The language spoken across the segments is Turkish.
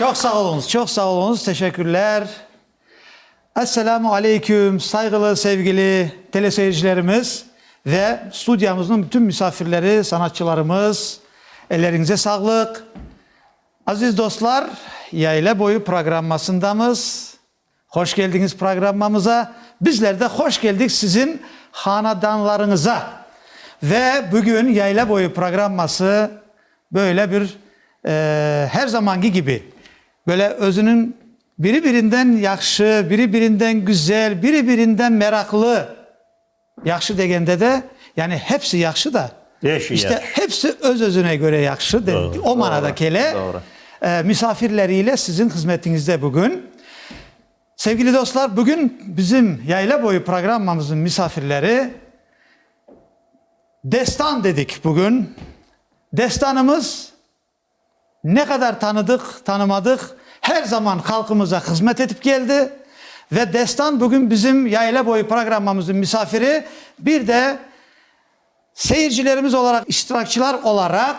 Çok sağ olunuz, çok sağ olunuz. Teşekkürler. Esselamu Aleyküm saygılı sevgili teleseyircilerimiz ve stüdyomuzun bütün misafirleri, sanatçılarımız. Ellerinize sağlık. Aziz dostlar, Yayla Boyu programmasındamız. Hoş geldiniz programımıza. Bizler de hoş geldik sizin hanedanlarınıza. Ve bugün Yayla Boyu programması böyle bir her zamanki gibi böyle özünün biri-birinden yakşı, biri-birinden güzel, biri-birinden meraklı. Yakşı degende de yani hepsi yakşı da işte hepsi öz-özüne göre yakşı. Doğru, o manada kele misafirleriyle sizin hizmetinizde bugün. Sevgili dostlar, bugün bizim Yayla Boyu programımızın misafirleri destan dedik bugün. Destanımız ne kadar tanıdık, tanımadık, her zaman halkımıza hizmet edip geldi. Ve destan bugün bizim Yayla Boyu programımızın misafiri. Bir de seyircilerimiz olarak, iştirakçılar olarak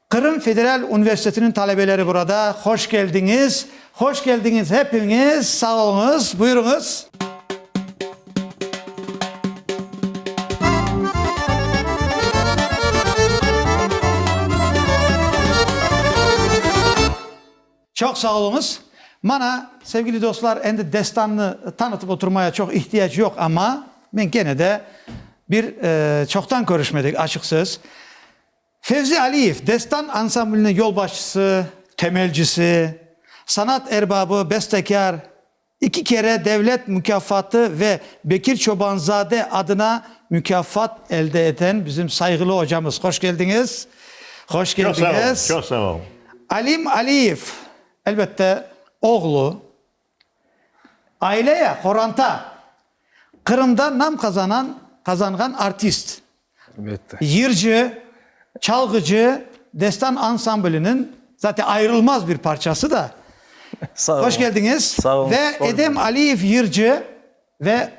Kırım Federal Üniversitesi'nin talebeleri burada. Hoş geldiniz. Hoş geldiniz hepiniz. Sağ olunuz. Buyurunuz. Çok sağ olunuz. Bana sevgili dostlar endi destanını tanıtıp oturmaya çok ihtiyaç yok ama ben gene de bir çoktan görüşmedik açık söz. Fevzi Aliyev, destan ansamblinin yol başçısı, temelcisi, sanat erbabı, bestekar, 2 kere devlet mükafatı ve Bekir Çobanzade adına mükafat elde eden bizim saygılı hocamız. Hoş geldiniz. Hoş geldiniz. Çok sağ olun. Çok sağ olun. Alim Aliyev, elbette oğlu, aileye, Horant'a, Kırım'da nam kazangan artist. Elbette. Yırcı, çalgıcı, destan ansamblinin zaten ayrılmaz bir parçası da. Sağ olun. Hoş geldiniz. Sağ olun. Ve Edem Aliyev Yırcı ve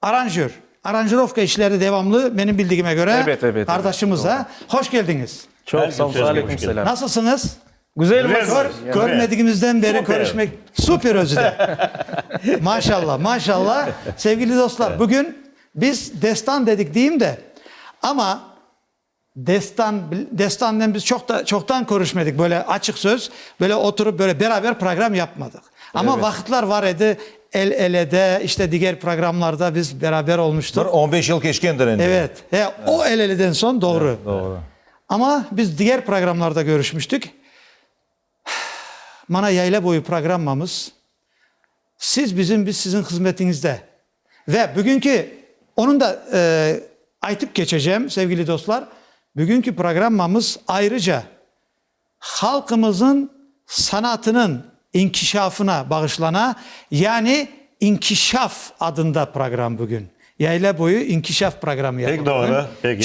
aranjör. Aranjırovka işleri devamlı benim bildiğime göre Evet. kardeşimiz da. Hoş geldiniz. Çok sağ olun. Aleykümselam. Nasılsınız? Güzel Güzel. misiniz? Görmediğimizden beri Süper. görüşmek süper özde. Maşallah, maşallah. Sevgili dostlar, bugün biz destan dedik diyeyim de ama destandan biz çoktan görüşmedik böyle açık söz. Böyle oturup böyle beraber program yapmadık. Ama vakitler var idi. El elede işte diğer programlarda biz beraber olmuştuk. 15 yıl geçkendir indi. Evet. O el eleden son doğru. Doğru. Ama biz diğer programlarda görüşmüştük. Bana Yayla Boyu programımız biz sizin hizmetinizde ve bugünkü onun da aytıp geçeceğim sevgili dostlar. Bugünkü programımız ayrıca halkımızın sanatının inkişafına bağışlana yani İnkişaf adında program bugün. Yayla Boyu İnkişaf programı yapalım. Pek doğru. Pek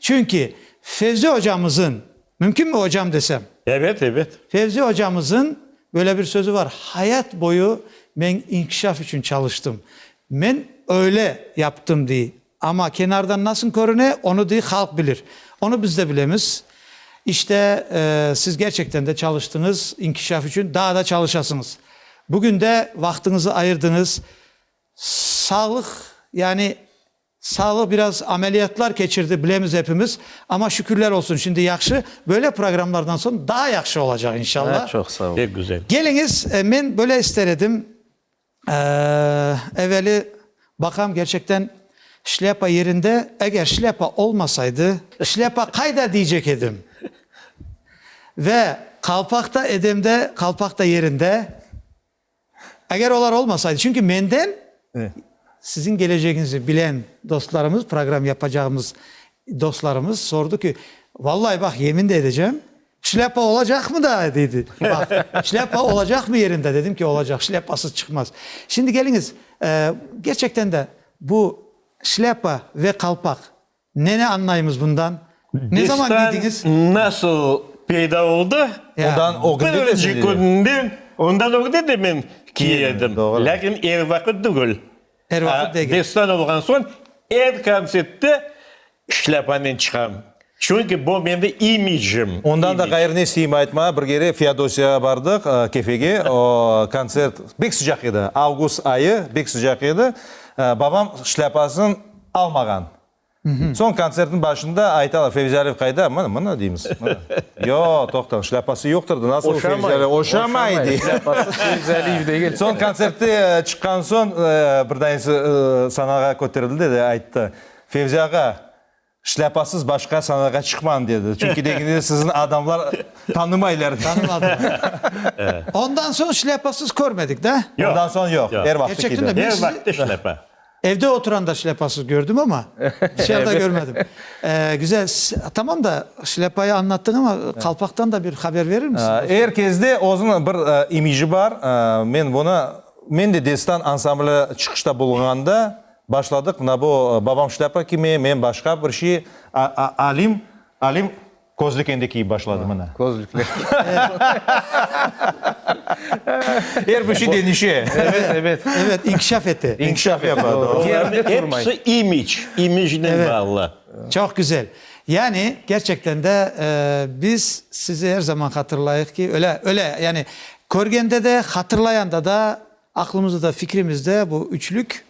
Çünkü Fevzi hocamızın, mümkün mü hocam desem? Evet. Fevzi hocamızın böyle bir sözü var. Hayat boyu ben inkişaf için çalıştım. Ben öyle yaptım diye. Ama kenardan nasıl görüne onu diye halk bilir. Onu biz de bilemiz. İşte siz gerçekten de çalıştınız inkişaf için. Daha da çalışasınız. Bugün de vaktinizi ayırdınız. Sağlık biraz ameliyatlar geçirdi bilemiz hepimiz. Ama şükürler olsun şimdi yakşı. Böyle programlardan sonra daha yakşı olacak inşallah. Evet, çok sağ olun. Pek güzel. Geliniz ben böyle istedim. Evveli bakam gerçekten şlepa yerinde. Eğer şlepa olmasaydı şlepa kayda diyecek edim. Ve kalpakta edemde kalpakta yerinde. Eğer olar olmasaydı çünkü menden sizin geleceğinizi bilen dostlarımız, program yapacağımız dostlarımız sordu ki vallahi bak yemin de edeceğim şlepa olacak mı da dedi. Bak şlepa olacak mı yerinde dedim ki olacak şlepasız çıkmaz. Şimdi geliniz gerçekten de bu şlepa ve kalpak ne anlayımız bundan? Ne zaman giydiniz? Nasıl peyda oldu? Ondan o gün Birinci günden ondan o gün de ben giyerdim. Doğru. Lakin vakit değil. Her vakit değil. Destan olgan son konsertte şlapanen çıkam. Çünkü bu benim imajım. Ondan da gayrı ne isteyeyim aytma. Bir kere Feodosya bardık kefege. O konsert bek sıcak idi. Avgust ayı bek sıcak idi. Babam şlyapasını almagan. Son konsertin başında aytalar Fevzi Aliyev kayda. Mana deyimiz. Yo, toxtan şlyapası yokturdu. Nasıl Fevzi Aliyev? Oşamaydı. Fevzi Aliyev'de gel. Son konsertte çıkan son bir tanesi sanaga ko'tarildi de aytdı. Fevzi ağa şlyapasız başka sanaga çıkman dedi. Çünkü de sizin adamlar tanımaylar. Tanımadım. Ondan sonra şlepasız görmedik de. Yok. Ondan sonra yok. Yok. Her vakti Gerçekten de gider. ben Her sizi vakti şlepa. evde oturan da şlepasız gördüm ama dışarıda görmedim. Güzel. Tamam da şlepayı anlattın ama kalpaktan da bir haber verir misin? Herkeste o'zini bir imiji var. Men de destan ansambli chiqishda bo'lganda başladık. Bu babam şlyapa kimi, men başka bir şey alim kozlik endi kiyib başladı mana. Kozluklar. Her bir şey denişi. Evet. Evet, inkişaf etti. İnkişaf yapardı. Hepsi imaj. İmajla bağlı. Çok güzel. Yani gerçekten de biz sizi her zaman hatırlayık ki öyle yani körgende de hatırlayanda da aklımızda da fikrimizde bu üçlük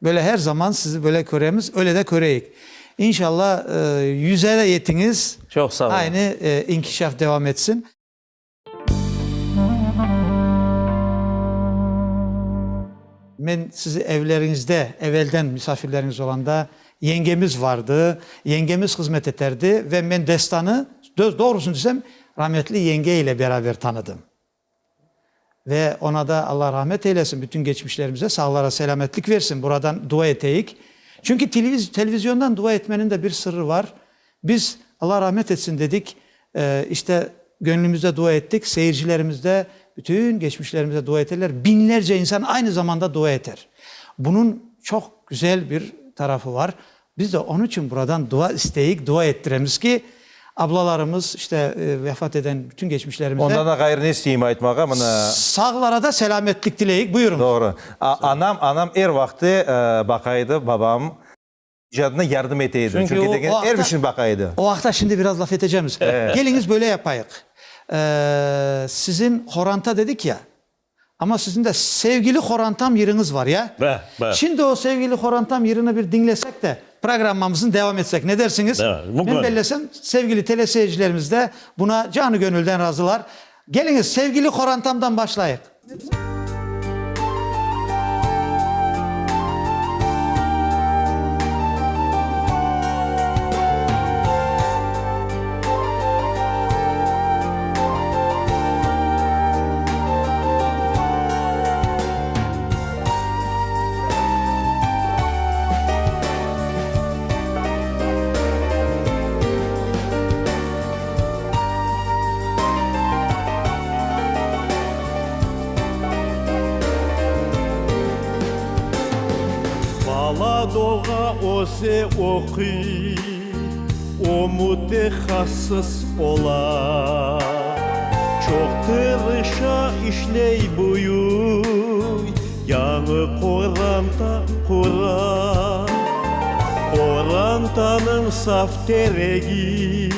böyle her zaman sizi böyle köremiz öyle de köreyik. İnşallah yüze de yetiniz. Çok sağ olun. Aynı inkişaf devam etsin. Ben sizi evlerinizde, evvelden misafirleriniz olanda yengemiz vardı. Yengemiz hizmet ederdi ve ben Destan'ı doğrusunu desem rahmetli yenge ile beraber tanıdım. Ve ona da Allah rahmet eylesin. Bütün geçmişlerimize sağlara selametlik versin. Buradan dua eteyik. Çünkü televizyondan dua etmenin de bir sırrı var. Biz Allah rahmet etsin dedik. İşte gönlümüzde dua ettik. Seyircilerimiz de bütün geçmişlerimize dua ederler. Binlerce insan aynı zamanda dua eder. Bunun çok güzel bir tarafı var. Biz de onun için buradan dua isteyik, dua ettiremiz ki ablalarımız işte vefat eden bütün geçmişlerimize Ondan da gayrı ne isteyeyim aytmağa mana. sağlara da selametlik dileyik. Buyurun. Doğru. Anam her vakti bakaydı babam icadına yardım eteydi. Çünkü o her hafta- bir şey bakaydı. O vakta şimdi biraz laf edeceğimiz. Geliniz böyle yapayık. Sizin horanta dedik ya. Ama sizin de sevgili horantam yeriniz var ya. Var. Şimdi o sevgili horantam yerini bir dinlesek de programımızın devam etsek. Ne dersiniz? Evet, bu Ben konu. bellesem sevgili teleseyircilerimiz de buna canı gönülden razılar. Geliniz sevgili horantamdan başlayık. Bala doğa o se okuy, o mütehassıs ola. Çok tırışa işley buyuy, yanı Kur'an'ta Kur'an. Kur'an'tanın saf tereği,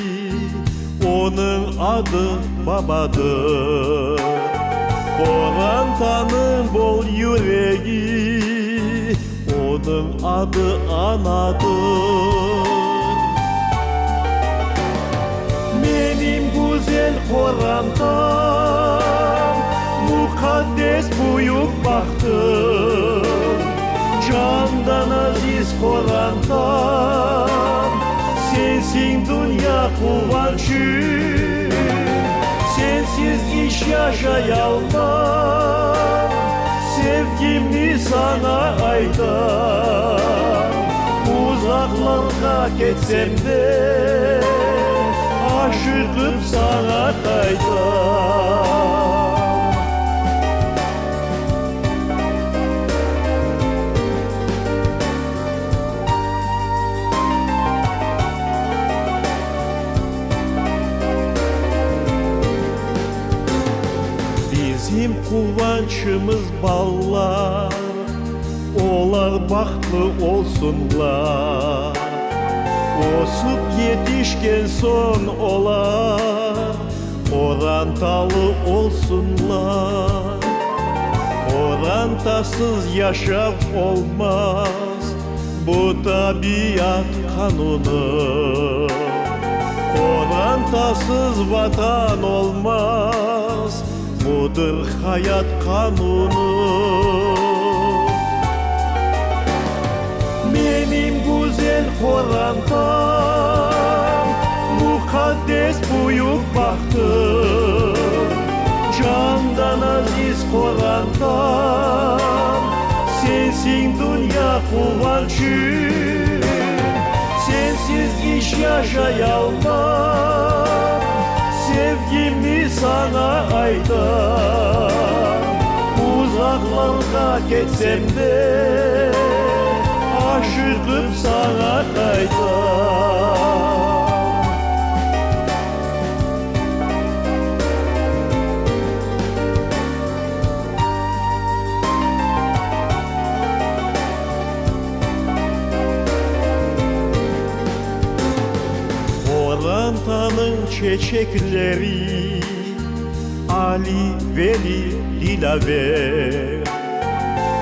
onun adı babadır. Kur'an'tanın bol yüreği, onun adı anadır. Benim güzel Kur'an'dan mukaddes buyuk baktım. Candan aziz Kur'an'dan sensin dünya kuvvancı. Sensiz iş yaşayamam. Sevgimi sana aydan, uzaklarga geçsem de aşıkım sana kaydan. Bizim kuvvançımız ballar, olar baktlı olsunlar. Osup yetişken son olar, orantalı olsunlar. Orantasız yaşam olmaz, bu tabiat kanunu. Orantasız vatan olmaz, budur hayat kanunu. Benim güzel Horantam, mukaddes büyük bahtım. Candan aziz Horantam, sensin dünya kuvvancım. Sensiz iş yaşayamam, sevgimi sana aydan. Uzaklarga geçsem de aşıkım sana kaydan. Orantanın çiçekleri Ali, Veli, Dilaver.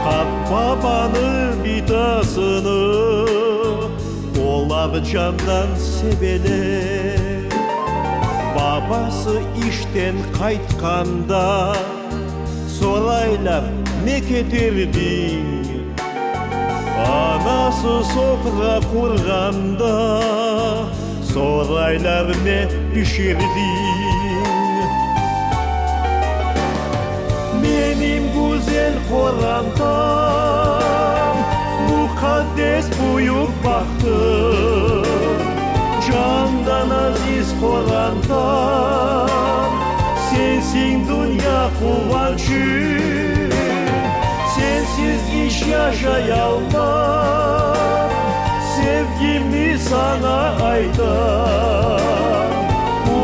Kap babanın bidasını onlar candan seveler. Babası işten kaytkanda soraylar ne getirdin? Anası sofra kurganda soraylar ne pişirdin? Benim güzel Horantam, mukaddes büyük bahtım. Candan aziz Horantam, sensin dünya kuvvancım. Sensiz iş yaşayamam, sevgimi sana aydan.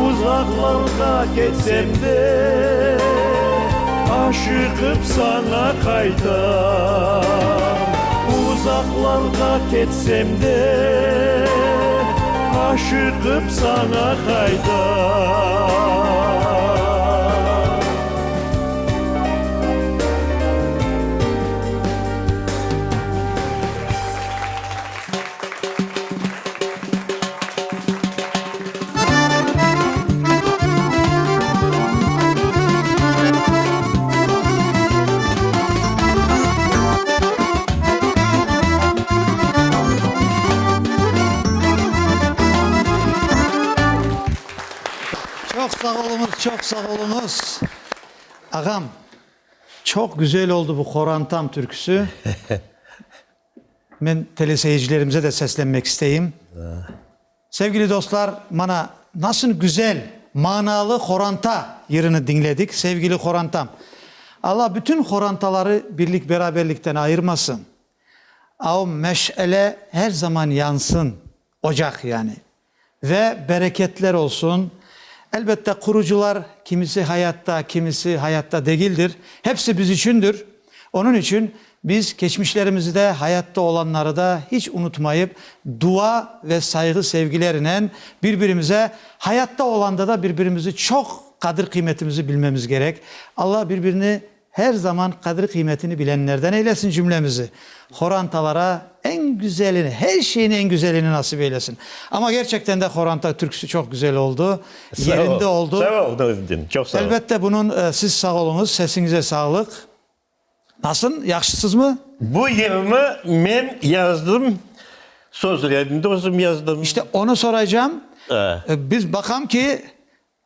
Uzaklarga geçsem de aşıkım sana kaydan. Uzaklarga geçsem de aşıkım sana kaydan. Çok sağ olunuz, çok sağ olunuz. Ağam, çok güzel oldu bu Horantam türküsü. Ben teleseyircilerimize de seslenmek isteyeyim. Sevgili dostlar, bana nasıl güzel, manalı Horanta yerini dinledik. Sevgili Horantam, Allah bütün Horantaları birlik beraberlikten ayırmasın. O meşale her zaman yansın, ocak yani. Ve bereketler olsun. Elbette kurucular kimisi hayatta değildir. Hepsi biz içindir. Onun için biz geçmişlerimizi de hayatta olanları da hiç unutmayıp dua ve saygı sevgilerine birbirimize hayatta olanda da birbirimizi çok kadir kıymetimizi bilmemiz gerek. Allah birbirini her zaman kadir kıymetini bilenlerden eylesin cümlemizi. Horantalara en güzelini, her şeyin en güzelini nasip eylesin. Ama gerçekten de Horanta türküsü çok güzel oldu. Yerinde oldu. Sağ ol Davud'cum, çok sağ ol. Elbette bunun siz sağ olunuz, sesinize sağlık. Nasıl? Yakışsız mı? Bu yerimi ben yazdım. Sözlerini de özüm yazdım. İşte onu soracağım. Ha. Biz bakalım ki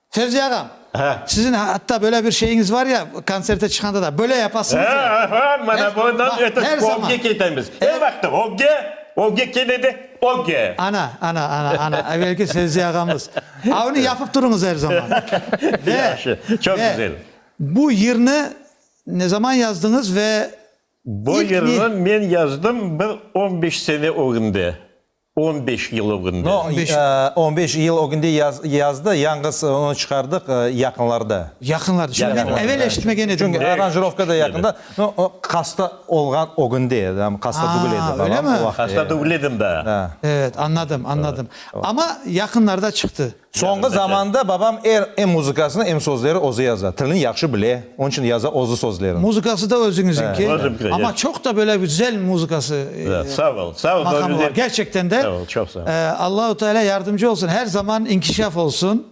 Fevzi Ağam, Ha. sizin hatta böyle bir şeyiniz var ya konserte çıkanda da böyle yapasınız ya. Bana bundan bak, her öte zaman. Ogge ketemiz. Her vakti Ogge keledi, Ogge. Ana. Evvelki Fevzi Ağamız. Onu yapıp durunuz her zaman. Yaxşı, çok güzel. Bu yerini ne zaman yazdınız ve Bu İlk yerini ben yazdım bir 15 sene önce. 15 yıl o günde. No, 15 15 yıl o günde yazdı. Yalnız onu çıkardık yakınlarda. Yakınlar. Şimdi ben Yakınlar. evvel eşitmegen edim. Çünkü aranjirovka da yakında. No, o kasta olgan o günde. Yani kasta Aa, duguleydi. öyle mi? Hasta da uledim da. Evet, anladım. Ama yakınlarda çıktı. Soңғы zamanda babam hem muzikasını hem sözleri ozu yazar. Tilini yaxşı bile. Onun için yazar ozu sözlerini. Muzikası da özünüzünki. Özümki, Ama evet. çok da böyle güzel muzikası Sağ ol. Sağ ol. makamı var. Gerçekten de Sağ ol, çok sağ ol. Allahu Teala yardımcı olsun. Her zaman inkişaf olsun.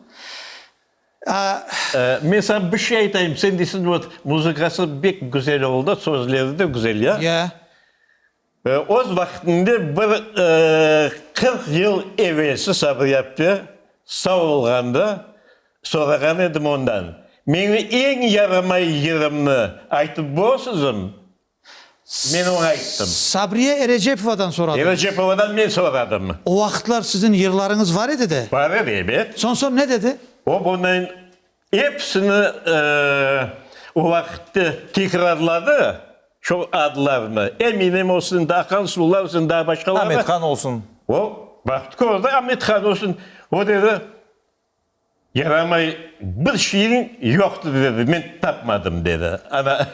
Mesela bir şey aytayım. Sen desin bu muzikası pek güzel oldu. Sözleri de güzel ya. Ya. O vaktinde bir 40 yıl evvelsi sabır yaptı. Sağ olganda soragan edim ondan. Meni en yaramay yerimni aytıp bolsuzum. Men onu ayttım. Sabriye Erecepova'dan soradım. Recep'den men soradım. O vakitler sizin yıllarınız var idi de. Var evet. Son ne dedi? O bunun hepsini o vakitte tekrarladı. Şu adlarını. Eminim olsun da akan sular olsun da başkaları. Ahmet Kan olsun. O baktık orada Ahmet Kan olsun. O dedi yaramay bir şeyin yoktu dedi. Ben tapmadım dedi. Ana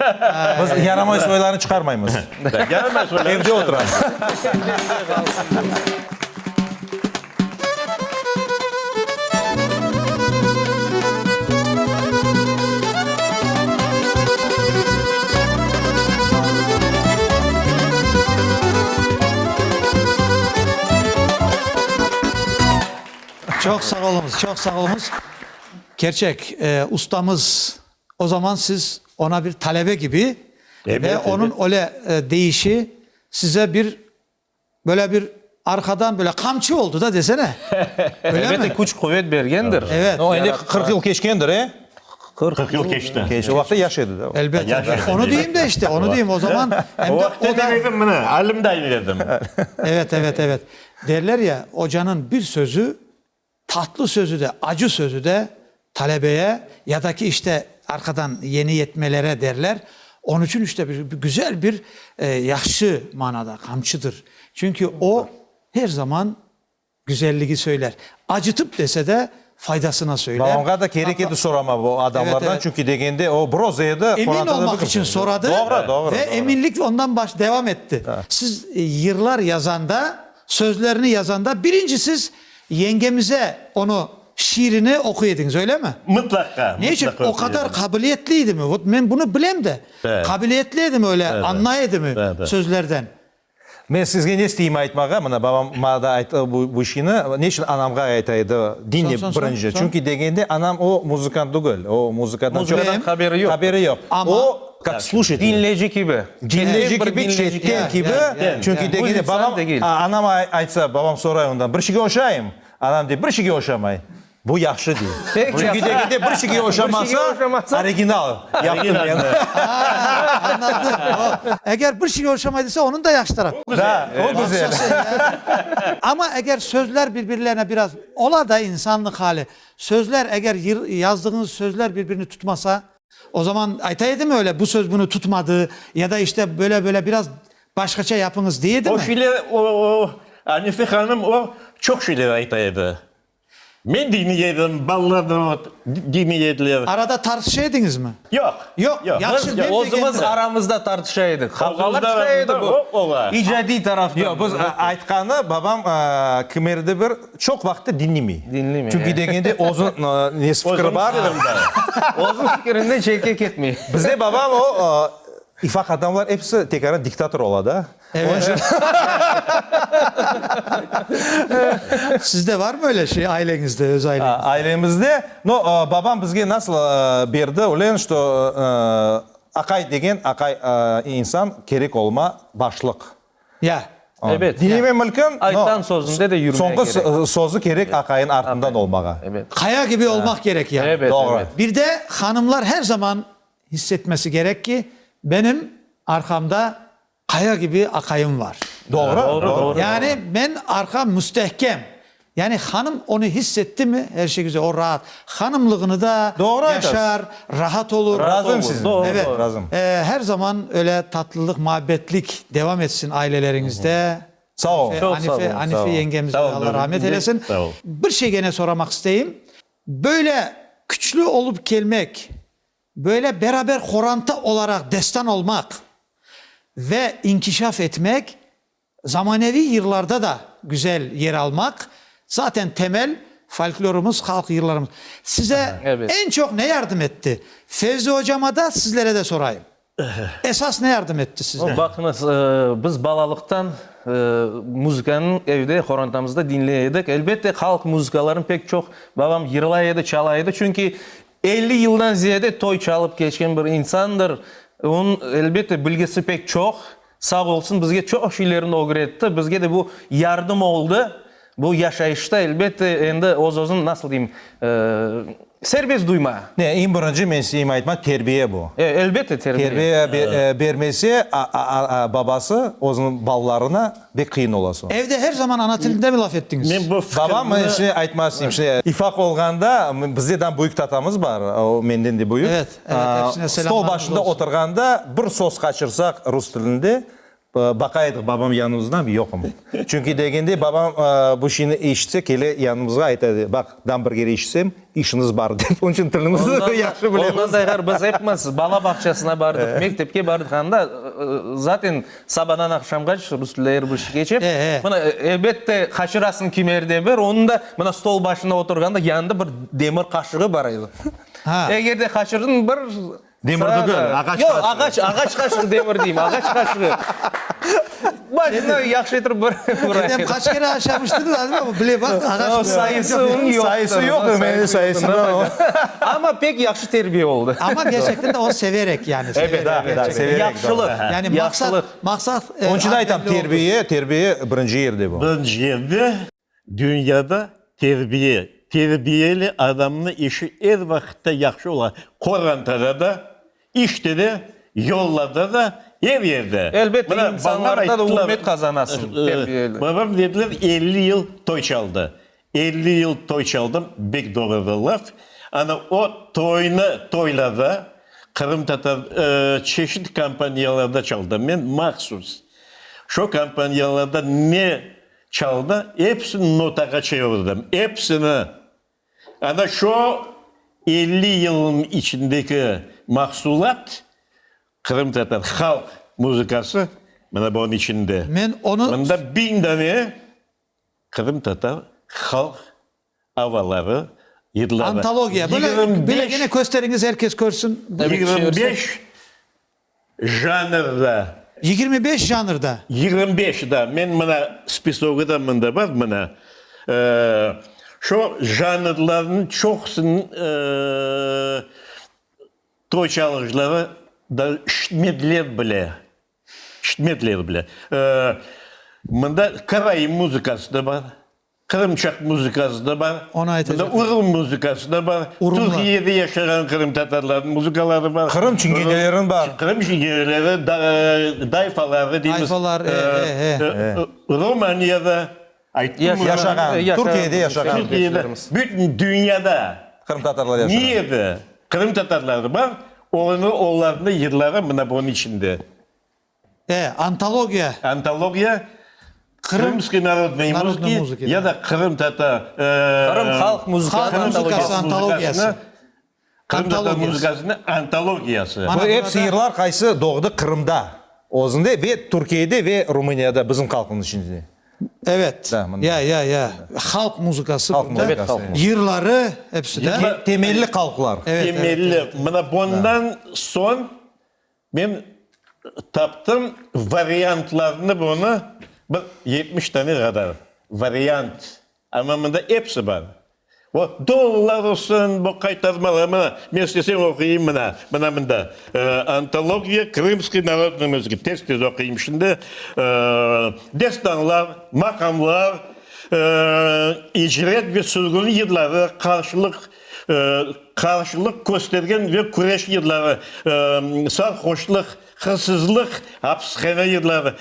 Biz yaramay soylarını çıkarmayız. yaramay söyler. Evde oturalım. Çok sağ olunuz. Gerçek ustamız, o zaman siz ona bir talebe gibi Evet, ve evet. onun öyle deyişi size böyle bir arkadan böyle kamçı oldu da desene. Öyle mi? Kuch kuvvet bergendir. Evet. O endi 40 yıl geçkendir. 40 yıl geçti. Keç o vakti yaşadı da. Elbette. Yaşa. Onu diyeyim de işte, onu diyeyim o zaman. Hem O de vakti o da, dedim bunu. Alimdayım dedim. evet. Derler ya, hocanın bir sözü, tatlı sözü de, acı sözü de talebeye ya da ki işte arkadan yeni yetmelere derler. Onun için işte bir güzel bir yaşlı manada kamçıdır. Çünkü o her zaman güzelliği söyler. Acıtıp dese de faydasına söyler. Babamga da gerek edi sorama bu adamlardan. Evet. Çünkü degende o brozaydı. Emin olmak için soradı Doğru. ve eminlik ondan devam etti. Siz yıllar yazanda, sözlerini yazanda birinci siz yengemize onu şiirini okuyediniz, öyle mi? Mutlaka. Ne için? mutlaka O kadar okuyordum. kabiliyetliydi mi? Ben bunu bilem de. Evet. Kabiliyetliydi mi öyle? Anlaydı mı Evet. sözlerden? Men sizge ne isteyim aytmağa? Mına babam mada aytı bu işini. Ne için anamga aytaydı? Dinle Son. birinci. Çünkü degende anam o muzikant değil. O muzikadan Muzikadan çok haberi yok. Haberi yok. Ama- o как слушатель. Dinleyici gibi. Dinleyici Bir gibi, dinleyici çetken gibi. Yani. Çünkü degende Müzisyen babam değil. anam aytsa babam soray ondan bir şeyge oşayım. Anam de bir şeyge oşamay. Bu yaxşı değil. Peki. Çünkü degende bir şeyge oşamasa oşamasa- original. Yaptım ben. Anladım. Eğer bir şey hoşamadıysa onun da yaş tarafı. Da, o güzel. Ama eğer sözler birbirlerine biraz, ola da insanlık hali. Sözler eğer yazdığınız sözler birbirini tutmasa, o zaman aytaydı mı öyle bu söz bunu tutmadı ya da işte böyle biraz başkaça yapınız diyedi O mi? şeyler, o Hanife Hanım o çok şeyler aytaydı. Men dinleyedim, balladım, dinleyediler. Arada tartışaydınız mı? Yok. Yok, yaxşı, Yok. ben- O'zimiz aramızda tartışaydık. Kavgalar Aramızda çıkaydı bu. o var. İcadi taraftan. Yok biz aytqanı babam kimerde bir çok vakti dinlemey. Dinlemey, Çünkü evet. degende o'zun nesi fikri var. O'zun fikrinden çekek etmeyi. Bizde babam o ifak adamlar hepsi tekrar diktatör oladı. Evet. Sizde var mı öyle şey ailenizde, öz aile? Ailemizde babam bizge nasıl berdi ulen что akay degen akay insan gerek olma başlık. Ya. Evet. Dinleme mülkün Aytan sözünde de yürümek soңғы gerek. sözü gerek akayın ardından olmağa. Evet. Kaya gibi olmak gerek yani. Evet. Doğru. Evet. Bir de hanımlar her zaman hissetmesi gerek ki benim arkamda kaya gibi akayım var. Doğru. Yani ben arkam müstehkem. Yani hanım onu hissetti mi her şey güzel, o rahat. Hanımlığını da Doğru yaşar, rahat olur. Razım sizin. Doğru. Evet. Razım. Her zaman öyle tatlılık, muhabbetlik devam etsin ailelerinizde. Sağ ol. Çok sağ olun, sağ Hanife olun. yengemize Sağ ol, Allah rahmet Nuri. eylesin. Sağ ol. Bir şey gene soramak isteyeyim. Böyle güçlü olup gelmek, böyle beraber koranta olarak destan olmak ve inkişaf etmek, zamanevi yıllarda da güzel yer almak zaten temel folklorumuz, halk yıllarımız. Size Evet. en çok ne yardım etti? Fevzi hocama da sizlere de sorayım. Esas ne yardım etti size? Bakınız, biz balalıktan müzikanın evde, korantamızda dinleydik. Elbette halk müzikaların pek çok babam yırlaydı, çalaydı. Çünkü 50 yıldan ziyade toy çalıp geçen bir insandır. Onun elbette bilgisi pek çok. Sağ olsun bizge çok şeylerini öğretti. Bizge de bu yardım oldu. Bu yaşayışta elbette endi o'z-o'zini nasıl diyeyim, serbest duyma. Ne, en birinci men size aytmak terbiye bu. Elbette terbiye. Terbiye vermesi babası o'zini balalarına bek qiyin olasın. Evde her zaman ana tilinde mi laf ettiniz? Men bu Babam fikrimni- işte aytmasın. İşte ifak olganda bizden büyük tatamız var. O menden de büyük. Evet, hepsine Stol selamlarımız başında olsun. oturganda bir söz kaçırsak Rus tilinde bakaydık babam yanımızdan bir yokum. Çünkü degende babam bu şeyini eşitse kele yanımıza aytadı. Bak ben bir kere eşitsem işiniz var dep. Onun için tilimizni yaxshi Ondan bilamiz. da eğer biz hepimiz bala bahçesine bardık, mektepke bardık anda zaten sabahdan akşamgacha rus tilleri bir şey geçip, buna elbette kaçırasın kimerde bir, onun da buna stol başında oturganda yanında bir demir kaşığı var edi. Ha. Eğer de kaçırdın bir Demir değil, ağaç Yok, kaşığı. ağaç kaşığı demir diyeyim, ağaç kaşığı. Başına yaxşı etip Dedem kaç kere aşamıştı da değil mi? Bile bak O ağaç. sayısı onun yok. Sayısı yok, Ömer'in sayısında. Ama pek yaxşı terbiye oldu. Ama gerçekten de o severek yani. Evet, evet, severek. Yaxşılık. Yani maksat Onun için aytam belli oldu. terbiye birinci yerde bu. Birinci yerde dünyada terbiyeli adamın işi her vakitte yaxşı olar. Korantada da, işte de, yollada da, her yerde. Elbette Bana insanlarda da ayttılar, hürmet kazanasın. Terbiyeli. Babam dediler 50 yıl toy çaldı. 50 yıl toy çaldım. Bek doğru bir laf. Ana o toylarda Kırım Tatar çeşitli kampanyalarda çaldım. Ben mahsus. Şu kampanyalarda ne çaldı? Hepsini notaya çevirdim. Hepsini. Ana şu 50 yılın içindeki mahsulat Kırım Tatar halk müzikası bana bunun içinde. Ben onu Bunda 1000 tane Kırım Tatar halk havaları yılları. antologiya. Böyle gene gösteriniz herkes görsün. 25 janrda. 25 janrda. 25'da men bana spisogu da mında var bana. Şu janrların çoğusunun toy çalgıçları da işitmediler bile. İşitmediler bile. Bunda Karay müzikası da var. Kırımçak müzikası da var. Ona aytacak. Bunda Urum müzikası da var. Urumlar. Türkiye'de yaşayan Kırım Tatarların müzikaları var. Kırım çingenelerin var. Kırım çingeneleri, dayfaları dediğimiz. Dayfalar, Romanya'da, Yaşayan, Türkiye'de yaşayan. Türkiye'de, bütün dünyada. Kırım Tatarlar yaşayan. Niye de? Kırım Tatarları var. Onların yılları buna bunun içinde. Antologiya. Antologiya, Kırımski Narodный Народный Muziki muziki, ya da Kırım Tatar Kırım halk müzikası Halk müzikası antologiyası. Kırım Tatar Antologiyası. müzikasının antologiyası. Bu hep sıyırlar kaysı doğdu Kırım'da. Ozunda ve Türkiye'de ve Rumeniya'da bizim halkın içinde. Evet. Da, bunu- Ya. Halk müzikası. Halk burada. müzikası. halk evet. Yırları hepsi de. Temelli halklar. Evet. Temelli. Bana bundan son ben taptım varyantlarını bunu 70 tane kadar varyant. Ama bunda hepsi var. O dolar olsun, bu kaytarmalarımı ben istesem okuyayım bunda. Antologiya, Kırımski Narodный Müzik. Tez okuyayım şimdi. Destanlar, makamlar, icret ve sürgün yılları, karşılık göstergen ve kureş yılları, sarhoşluk, hırsızlık, hapishane yılları,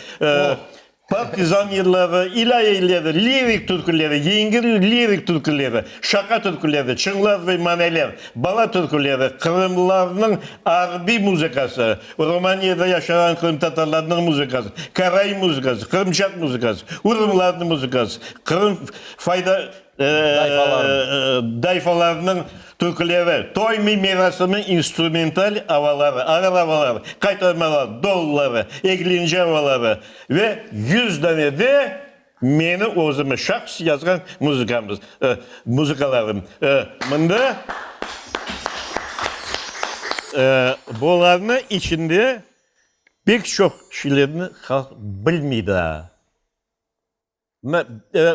Partizan yılları, ilahileri, lirik türküleri, yengir lirik türküleri, şaka türküleri, çınlar ve maneler, bala türküleri, Kırımlıların harbi müzikası, Romanya'da yaşayan Kırım Tatarlarının müzikası, Karay müzikası, Kırımçak müzikası, Urumların müzikası, Kırım fayda dayfalarının türküleri, toy mirasının instrumental havaları, ağır havaları, kaytarmalar, dolları, eklince havaları ve 100 tane de meni özümü şahs yazgan müzikamız, müzikalarım. Bunda bunların içinde pek çok şeylerini halk bilmeydi.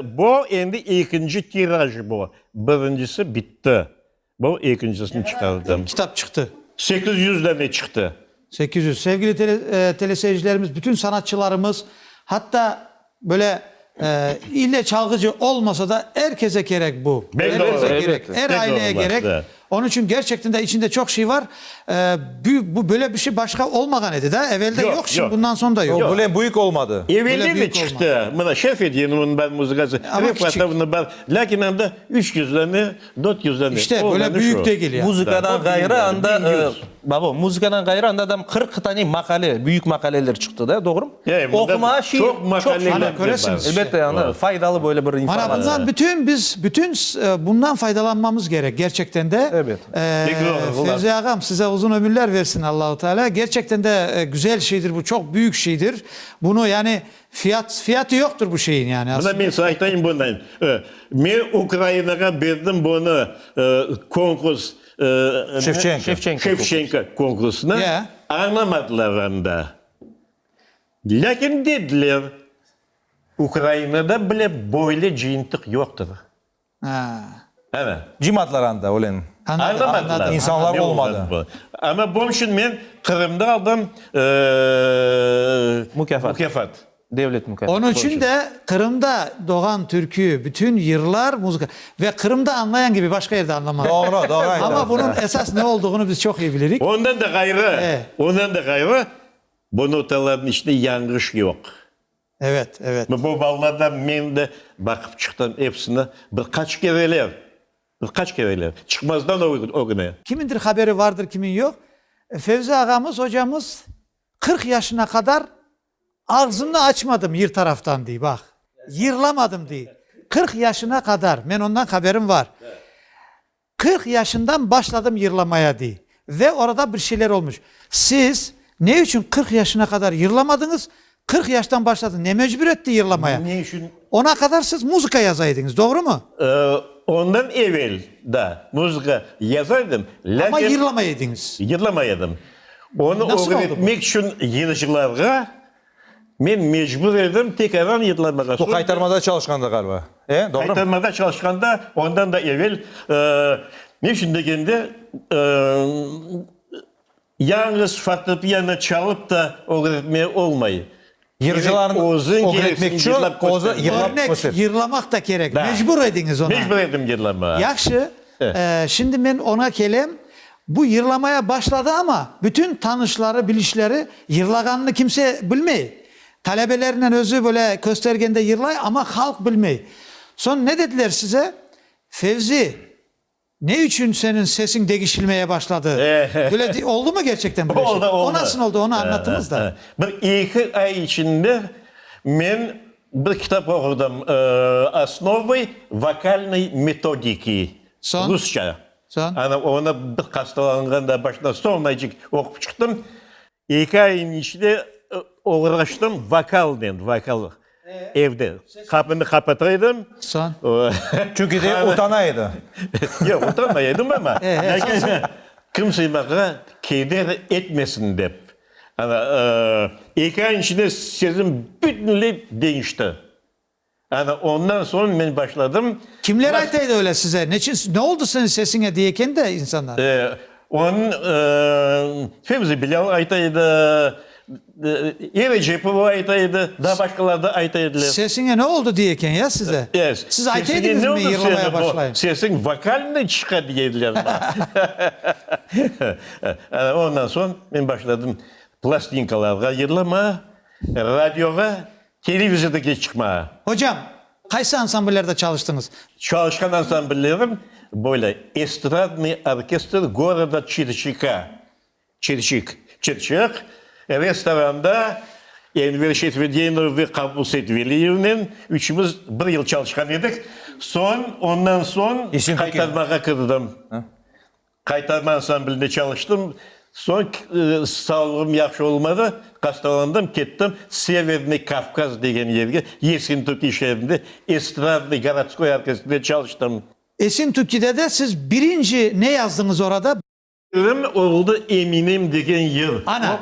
Bu endi ikinci tiraj bu. Birincisi bitti. Bu ikincisini çıkardım. Kitap çıktı. 800 tane çıktı. 800. Sevgili teleseyircilerimiz, bütün sanatçılarımız, hatta böyle ille çalgıcı olmasa da herkese gerek bu. Ben de Herkese olur, gerek. elbette. Her Ben de aileye olmaz, gerek. evet. Onun için gerçekten de içinde çok şey var. Bu böyle bir şey başka olmagan idi de. Evvelde Yok, yok, şimdi yok. bundan sonra da yok. O böyle büyük olmadı. Evvelde de büyük çıktı. Bana şef ediyorum ben müzikası. Ama Repertuarını ben. Lakin anda 300 tane, 400 tane. İşte O böyle tane büyük şu. değil ya. Muzikadan Da, gayrı o anda bilmiyorum, baba muzikadan gayrı anda adam 40 tane makale, büyük makaleler çıktı da doğru mu? Evet, bunda Okuma şiir çok makaleler Hani de göresiniz. var. Elbette yani faydalı böyle bir Bana informasyon. bundan bütün bundan faydalanmamız gerek gerçekten de. Evet. Peki, olur. Fevzi Ağam size uzun ömürler versin Allahu Teala. Gerçekten de güzel şeydir bu, çok büyük şeydir. Bunu yani fiyatı yoktur bu şeyin yani. Buna Aslında. ben saytayım bundan. Ben Ukrayna'ya verdim bunu konkurs Şevçenko. Şevçenko konkursuna. Yeah. Anlamadılar anda. Lakin dediler Ukrayna'da bile böyle cintik yoktur. Ha. Evet. Cimatlar anda olen. Anlamadılar. İnsanlar Ne olmadı. bu? Ama bunun için ben Kırım'da aldım mükafat. Devlet mükafatı. Onun için de Kırım'da doğan türkü bütün yıllar müzik ve Kırım'da anlayan gibi başka yerde anlamaz. Doğru, doğru. Ama bunun esas ne olduğunu biz çok iyi bilirik. Ondan da gayrı, Evet. ondan da gayrı bu notaların içinde yanlış yok. Evet, evet. Bu ballardan ben de bakıp çıktım hepsine birkaç kereler. Çıkmazdan o güne. Kimindir haberi vardır, kimin yok. Fevzi ağamız, hocamız 40 yaşına kadar ağzımı açmadım yır taraftan diye bak. Yırlamadım diye. 40 yaşına kadar, ben ondan haberim var. 40 yaşından başladım yırlamaya diye. Ve orada bir şeyler olmuş. Siz ne için 40 yaşına kadar yırlamadınız? 40 yaştan başladın. Ne mecbur etti yırlamaya? Ne için? Ona kadar siz müzika yazaydınız, doğru mu? Ondan evvel de müzik yazardım. Ama Lakin yırlamayaydınız. yırlamaydım. Onu Nasıl oldu bu? öğretmek için yılcılara ben mecbur edim tekrar yırlamaya. Bu kaytarmada çalışkandı galiba. Doğru mu? Kaytarmada çalışkanda ondan da evvel ne için degende yalnız fortepiyano çalıp da öğretmeye olmayı. Yırcıların öğretmek için kozu Örnek yırlamak da gerek. Da. Mecbur ediniz ona. Mecbur edim yırlamaya. Yaxşı. Şimdi ben ona kelem. Bu yırlamaya başladı ama bütün tanışları, bilişleri yırlaganını kimse bilmeyi. Talebelerle özü böyle göstergende yırlay ama halk bilmeyi. Sonra ne dediler size? Fevzi, ne için senin sesin değişilmeye başladı? Böyle oldu mu gerçekten böyle Oldu, şey? oldu. O nasıl oldu onu anlatınız da. Bir 2 ay içinde ben bir kitap okudum. Основы вокальной методики. Son? Rusça. Son? Ana ona bir hastalanğanda baştan sonracık okup çıktım. 2 ayın içinde uğraştım vokal. Evde. Kapını kapataydım. Son. Çünkü de utanaydı. Yok utanmayaydım ama. Evet. Lakin kimse bana keder etmesin deyip. Yani, 2 ay içinde sesim bütünle değişti. Yani ondan sonra ben başladım. Kimler aytaydı öyle size? Ne oldu senin sesine diyeken de insanlar? Onun Fevzi Bilal aytaydı. Eve Cepova aytaydı. Daha başkaları da aytaydılar. Sesine ne oldu diyeken ya size? Yes. Siz aytaydınız mı yırlamaya başlayın? Sesin vokalini çıkar diyediler. Yani ondan sonra ben başladım plastinkalarga yırlama, radyoga Televizyodaki çıkma. Hocam, qaysı ansambllerde çalıştınız? Çalışkan ansamblerim böyle estradный orkestr gорода Чирчика. Çirçik. Restoranda Enver Şetvedinov ve Kabus Etveliyev'nin üçümüz bir yıl çalışkan idik. Ondan son İşin kaytarmaya kırdım. Kaytarma ansamblinde çalıştım. Son sağlığım yaxşı olmadı. Hastalandım, kettim. Severный Kafkaz degen yerge, Yesintürk şehrinde estradный городской orkestrada çalıştım. Esintukki'de de siz birinci ne yazdınız orada? Benim oldu Eminim degen yıl. Ana.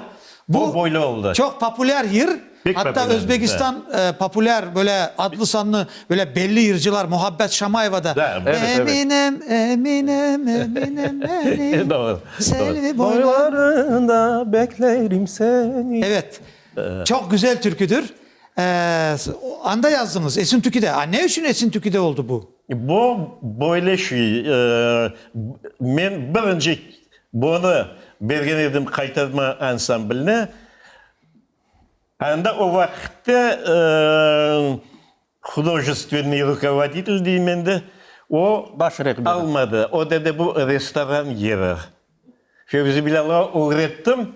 Bu böyle oldu. Çok popüler yer. Pek Hatta popüler, Özbekistan popüler böyle adlı sanlı böyle belli yırcılar Muhabbet Şamayeva'da. Da, evet, Eminem, Eminem, Eminem, Eminem. Doğru. Selvi boylar. Boylarında beklerim seni. Evet. Çok güzel türküdür. O anda yazdınız Esintukki'de. Ne için Esintukki'de oldu bu? Bu böyle şey. Ben birinci bunu bergen edim kaytarma ansambline. Anda o vakitte художественный rukovodитель diyeyim de o Baş rehber. almadı. O dedi bu restoran yeri. Fevzi Bilal'a öğrettim.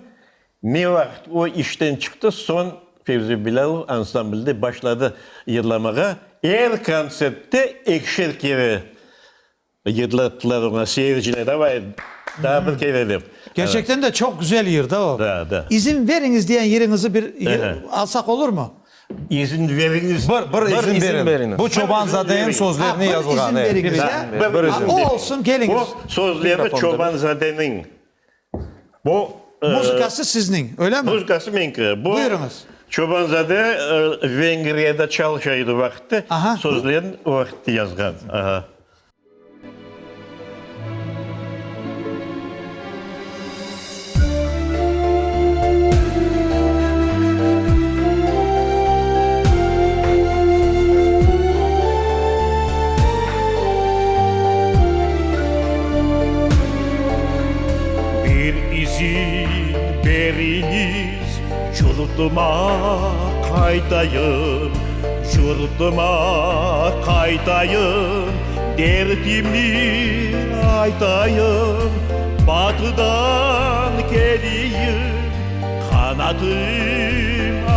Ne vakit o işten çıktı son Fevzi Bilal ansamblde başladı yırlamaya. Her konsertte ekşer kere yırlattılar ona seyircilere var. Daha bir kere dedim. Gerçekten de çok güzel yerde o. Da. İzin veriniz diyen yerinizi bir Evet. alsak olur mu? İzin veriniz. Bir izin verin. verin. Bu Çoban izin Zade'nin verin. sözlerini Ha, yazılgan. izin evet. verin bize. Ha, Bir izin O verin. olsun geliniz. Bu sözleri Çobanzade'nin. Bu Muzikası sizin öyle mi? muzikası benimki. Bu Buyurunuz. Çobanzade Vengriya'da çalışıyordu vakti. Aha. Sözlerini o vakti yazgan. Aha. Bir izin veriniz yurduma kaytayım, yurduma kaytayım, derdimi aytayım, batıdan geleyim, kanadım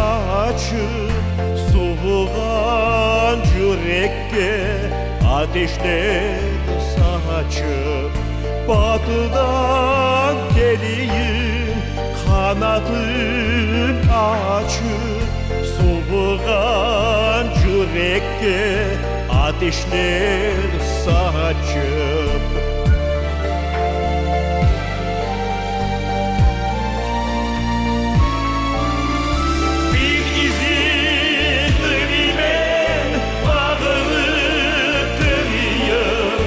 açıp, soğuğan yürekke ateşler saçıp, batıdan geleyim, kanadım açıp, soğuğan yürekke ateşler saçıp. Bir izin vereyim, bağırıp durayım,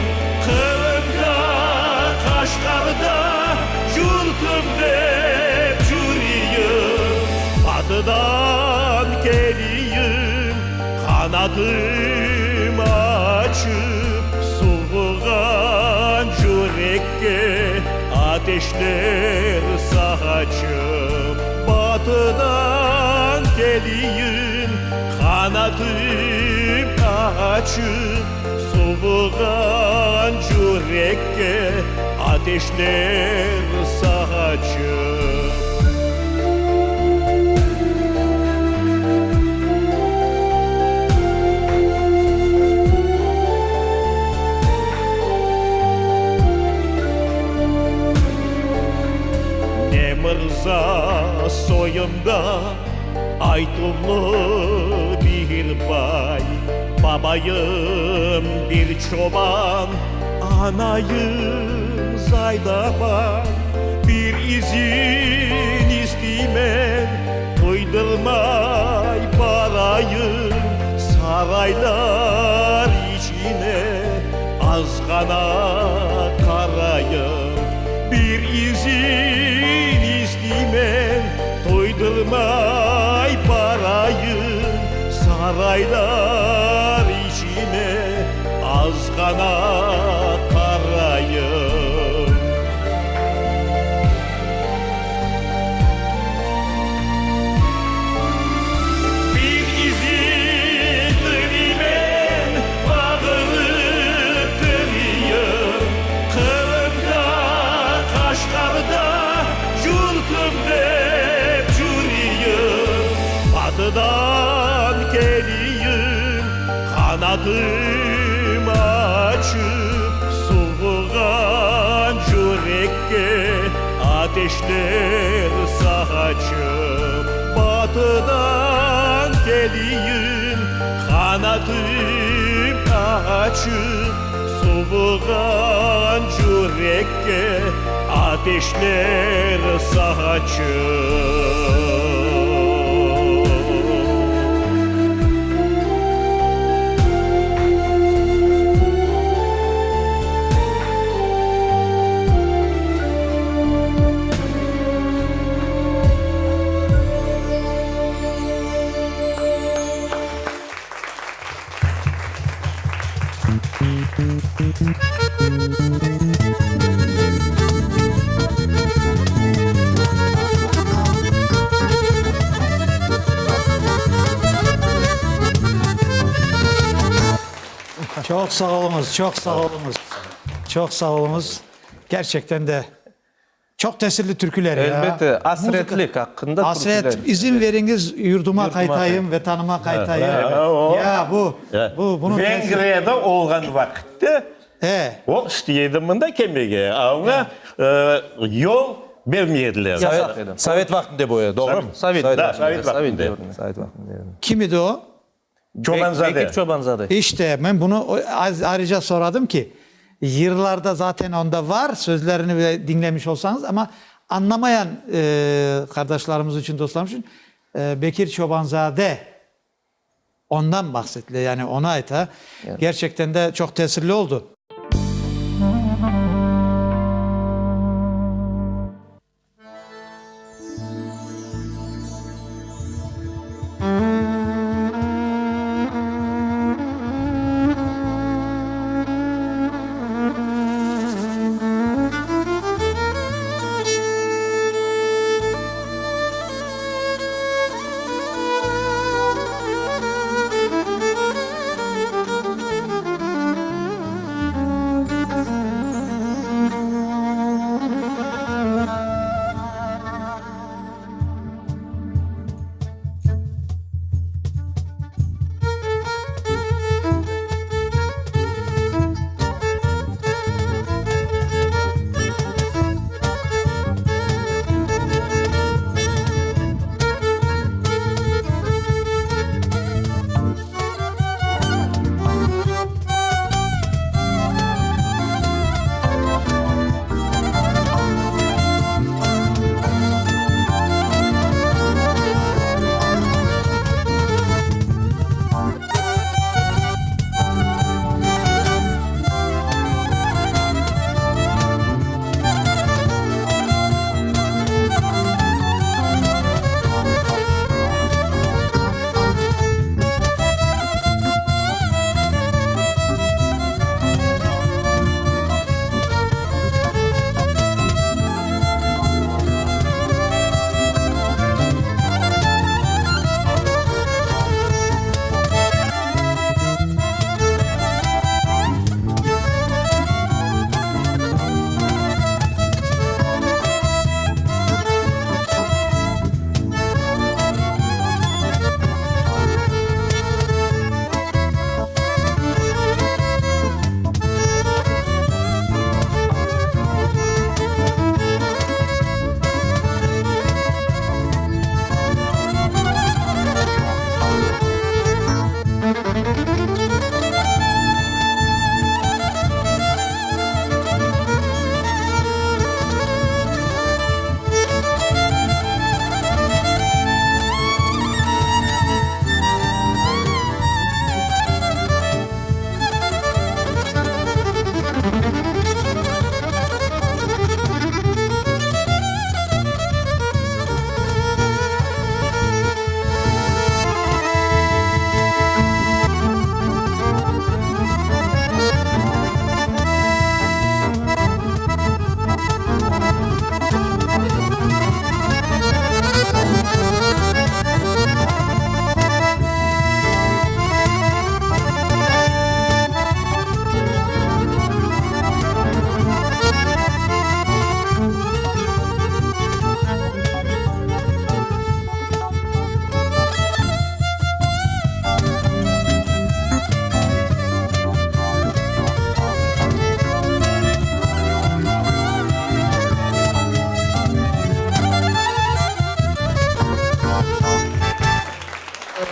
Kırım'da, Kaşgar'da, yurtumda çürüyüm. Batıdan geleyim, kanadım açıp, soğuğan yürekke ateşler saçıp. Batıdan geleyim, kanadım açıp, soğuğan yürekke ateşler saçıp. Ne mırza soyunda Aytullu bir bay, babayım bir çoban, anayım Zaydabay. Bir izin isteymen, uydurmay barayım, saraylar içine azgana karayım. Bir izin isteymen, doydurmay barayım, saraylar içine azgana karayım. Bir izin batıdan geliyim, kanadım açıp soğuğan yürekke ateşler saçıp. Batıdan geliyim, kanadım açıp soğuğan yürekke ateşler saçıp. Çok sağ olunuz, çok sağ olunuz. Çok sağ olunuz. Gerçekten de çok tesirli türküler ya. Elbette asretlik hakkında Asret, türküler. izin veriniz yurduma kaytayım, vatanıma kaytayım. Ya bunun Vengriyada olgan vakitte o isteyediminde kemege ama yol vermeyediler. Sovet vaktinde bu ya, doğru mu? Sovet vaktinde. devrinde. Sovet vaktinde. kimidi o? Çobanzade. Bekir Çobanzade. İşte ben bunu ayrıca soradım ki yıllarda zaten onda var sözlerini bile dinlemiş olsanız ama anlamayan kardeşlerimiz için dostlarımız için Bekir Çobanzade ondan bahsettiler yani ona ait ha. Gerçekten de çok tesirli oldu.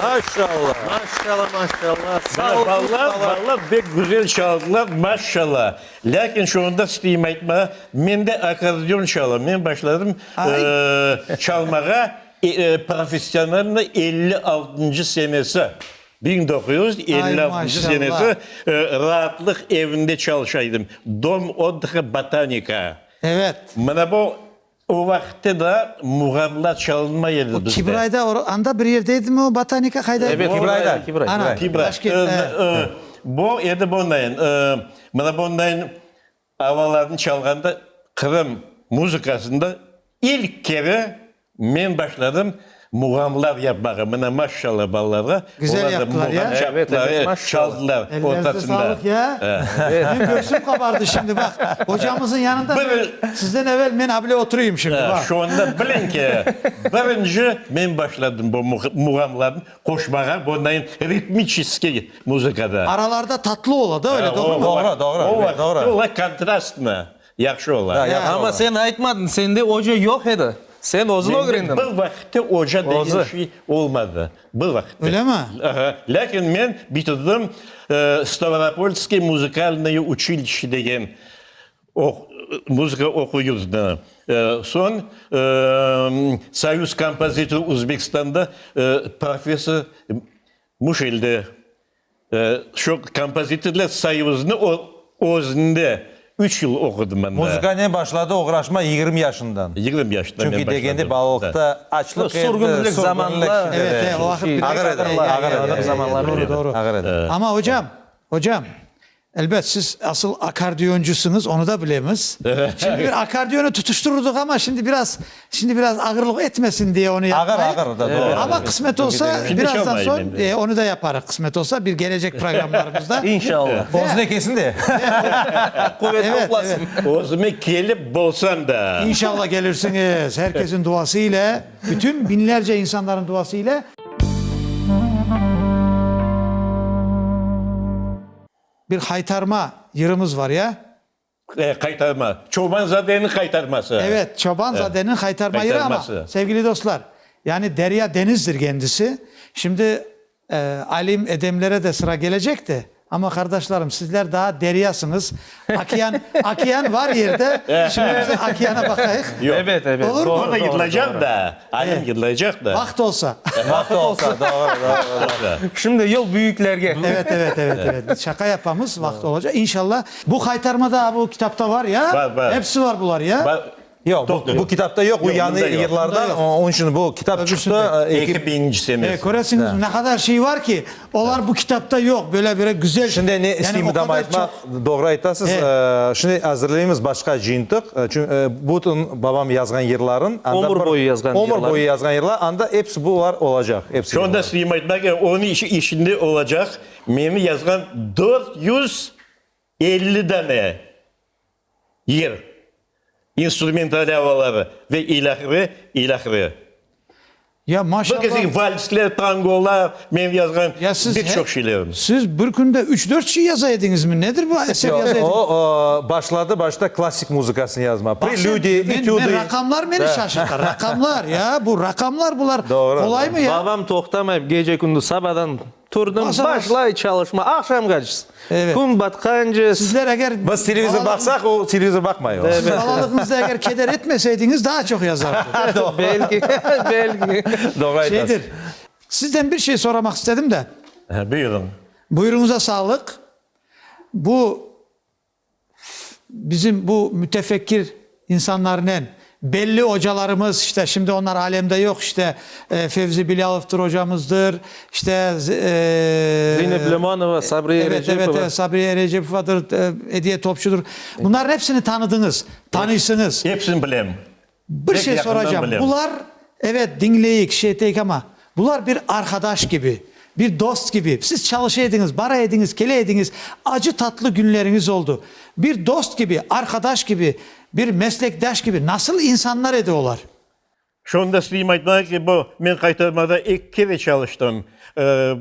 Maşallah. Maşallah maşallah. Sağ olsun. Vallahi pek güzel çaldılar maşallah. Lakin şu anda isteyeyim aytma. Ben de akordeon çalım. Ben başladım çalmaya profesyonel 56. senesi. 1956 maşallah. senesi rahatlık evinde çalışaydım. Dom Odha Botanika. Evet. Bana bu o vakti de muğamlar çalınmaydı bizde. Kibray'da anda bir yerdeydi mi o botanika kayda? Evet, Kibray'da. Kibray'da. Ana. Kibra. Başkent, Bu edi bundan. Bana bundan havalarını çalganda Kırım muzikasında ilk kere ben başladım muğamlar yapmaya. Bana maşallah ballara. Güzel Onlar da yaptılar ya. muğam Evet, çapları maşallah. çaldılar Ellerinize ortasında. sağlık ya. Benim göğsüm kabardı şimdi bak. Hocamızın yanında sizden evvel ben abile oturayım şimdi bak. Şu anda bilin ki birinci ben başladım bu muğamların koşmaya. Bundan ritmiçiski muzikada. Aralarda tatlı ola da öyle doğru mu? O vakti doğru. ola kontrast mı? Yaxşı ola. Ya, Ama sen aytmadın. Sende hoca yok edi. Sen ozunu öğrendin. Bir vakti hoca Ozu. dediğin şey olmadı. Bir vakti. Öyle mi? Aha. Lakin ben bitirdim Stavropolskiy muzikalnaya училище деген muzika okuyordum. Son Soyuz kompozitör Uzbekistan'da profesör Muşel'de şu kompozitörler soyuzunu özünde 3 yıl okudum ben de. Muzika ne başladı uğraşma 20 yaşından. 20 yaşında ben Çünkü başladım. degende balıkta açlık Surgunluk zamanında. Evet, o vakit bir Ağır eder. Ağır eder. Zamanlar Doğru oluyor. doğru. Ağır eder. Ama hocam elbet siz asıl akardiyoncusunuz onu da bilemiz. Şimdi bir akardiyonu tutuştururduk ama şimdi biraz ağırlık etmesin diye onu yapmayız. Ağır da doğru. Ama kısmet olsa Şimdi birazdan çalmayın sonra şimdi. onu da yaparız. Kısmet olsa bir gelecek programlarımızda. İnşallah. Bozne kesin de. Kuvvet Evet, toplasın. O zaman gelip bolsan da. İnşallah gelirsiniz. Herkesin duası ile, bütün binlerce insanların duası ile. Bir haytarma yırımız var ya. Kaytarma. Çobanzade'nin kaytarması. Evet, Çobanzade'nin haytarma yırı ama Kaytarması. sevgili dostlar, yani derya denizdir kendisi. Şimdi alim edemlere de sıra gelecekti. Ama kardeşlerim sizler daha deryasınız. Akiyan var yerde. Şimdi bize Akiyan'a bakayım. Yok. Evet. Olur mu? O da yıllayacak da. Alim yıllayacak da. Vakit olsa. Vakti olsa doğru. Şimdi yıl büyüklerge. Evet. Şaka yapamız vakti olacak. İnşallah. Bu kaytarmada bu kitapta var ya. Var. Hepsi var bunlar ya. Yok bu kitapta yok. Bu Yok, yani bunda yok. yıllardan Bunda yok. onun için bu kitap çıktı. 2000. senesi. Koresiniz ne kadar şey var ki. Onlar bu kitapta yok. Böyle güzel. Şimdi ne isteyeyim o kadar aytmak çok- doğru aytasız. Şimdi hazırlayımız başka jintıq. Çünkü bütün babam yazgan yerlerin Ömür boyu yazgan ömür yerler. boyu yazgan yerler anda hepsi bunlar olacak. Hepsi. Şu anda isteyeyim aytmak onun işinde olacak. Beni yazgan 450 tane yer. İnstrumental havaları ve ilahları. Ya maşallah. Bakın valsler, tangolar, ben yazgan Ya siz birçok şeylerim. Siz bir günde 3-4 şey yazaydınız mı? Nedir bu eser yazaydınız? O başta klasik muzikasını yazma. Prelüdi, Ben etüdi. rakamlar beni şaşırtır. Rakamlar ya bu rakamlar bunlar Doğru. kolay mı ya? Babam toxtamayıp gece gündüz sabahdan turdum. Basa bas. Başlay çalışma. Akşam kaçız. Evet. Gün batkanca. Sizler eğer Biz televizyon baksak o televizyon bakmıyor. siz balalığınızda eğer keder etmeseydiniz daha çok yazardı. belki. Doğru aytasız. Şeydir. Sizden bir şey sormak istedim de. Buyurun. Buyurunuza sağlık. Bu bizim bu mütefekkir insanların belli hocalarımız işte şimdi onlar alemde yok işte Fevzi Bilalov'tur hocamızdır işte Zeynep Lemanova, Sabriye Recepova. evet Sabriye Recepova'dır, Hediye Topçu'dur. Bunların hepsini tanıdınız, tanıysınız. Hepsini bilem. Bir Pek şey yakından soracağım. biliyorum. Bunlar evet dinleyik, şeyteyik ama bunlar bir arkadaş gibi, bir dost gibi. Siz çalışaydınız, bara ediniz, kele ediniz. Acı tatlı günleriniz oldu. Bir dost gibi, arkadaş gibi, bir meslektaş gibi nasıl insanlar ediyorlar? Şu anda isteyeyim aytmak ki bu ben kaytarmada ilk kere çalıştım.